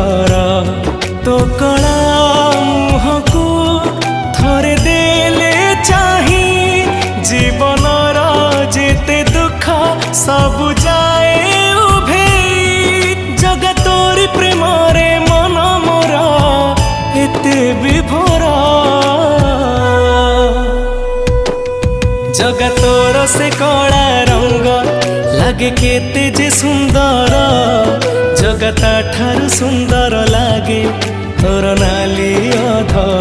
अधर तो कला मुह को थरे देले चाही जीवन जेते दुख सब जाए उभे जगतोरी प्रेम रे मन मोर एते विभोरा जगतोर से कला रंग लागे केते जे सुंदर जगता ठारू सुंदर लागे तोर नाली अधर।